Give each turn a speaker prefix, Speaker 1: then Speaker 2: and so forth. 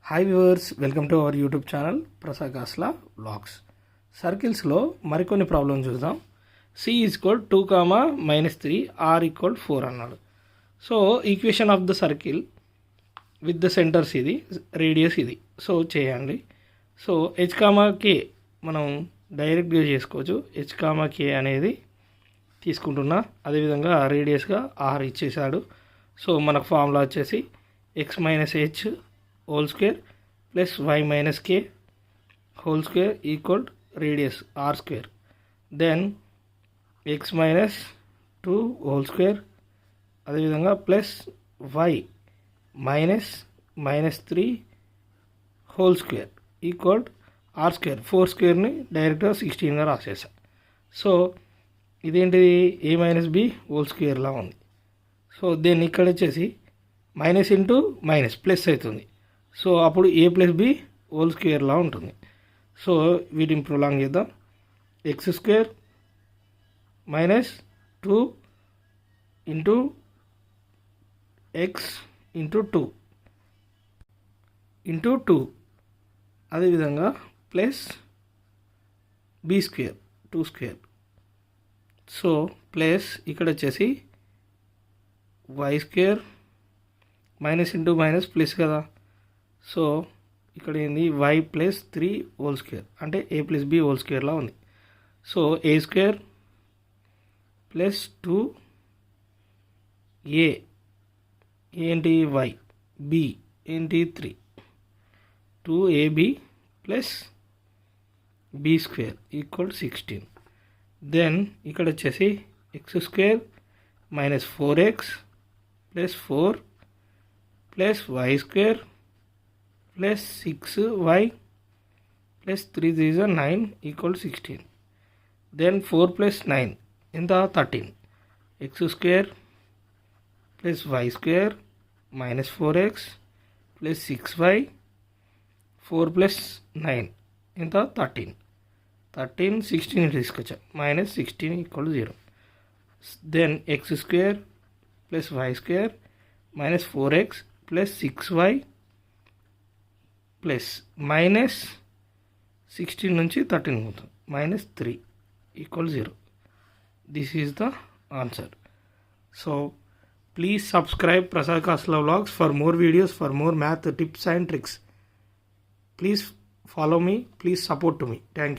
Speaker 1: Hi viewers, welcome to our YouTube channel Prasad Kasla vlogs. సర్కిల్స్లో మరికొన్ని problem చూద్దాం. సి ఈక్వల్ 2, -3, ఆర్ ఈక్వల్ 4 అన్నాడు. So equation of the circle with the centres ఇది, radius ఇది. So చేయండి. So h, k మనం డైరెక్ట్గా చేసుకోవచ్చు. h, k అనేది తీసుకుంటున్నా. అదేవిధంగా రేడియస్గా ఆర్ ఇచ్చేసాడు. సో మనకు ఫార్ములా వచ్చేసి x - h whole square plus y minus k whole square equal radius r square. Then x minus 2 whole square అదేవిధంగా plus y minus 3 whole square equal r square. 4 స్క్వేర్ని డైరెక్ట్గా 16గా రాసేసా. So ఇదేంటిది a minus b whole square లా ఉంది. So దీన్ని ఇక్కడ వచ్చేసి minus into minus plus అవుతుంది. So అప్పుడు a + b whole స్క్వేర్లా ఉంటుంది. సో వీటిని ప్రొలాంగ్ చేద్దాం. x² - 2 into x into 2 into 2 అదేవిధంగా ప్లస్ b² 2². సో ప్లస్ ఇక్కడ వచ్చేసి y² minus into minus plus కదా. సో ఇక్కడ ఏంది y + 3 హోల్ స్క్వేర్ అంటే a + b హోల్ స్క్వేర్లా ఉంది. సో a² + 2a ఏంటి y, b ఏంటి 3, 2ab + b² ఈక్వల్ 16. దెన్ ఇక్కడ వచ్చేసి x² - 4x + 4 + y² + 6y + 3 is 9 equal 16. Then 4 + 9 ఎంత 13. x² + y² - 4x + 6y 4 + 9 ఎంత 13. 16 తీసుకొచ్చా -16 equal 0. Then x² + y² - 4x + 6y plus -16 నుంచి 13 పోతాం -3 equal 0. This is the answer. So please subscribe Prasad Kasla vlogs for more videos, for more math tips and tricks. Please follow me, please support to me. Thank you.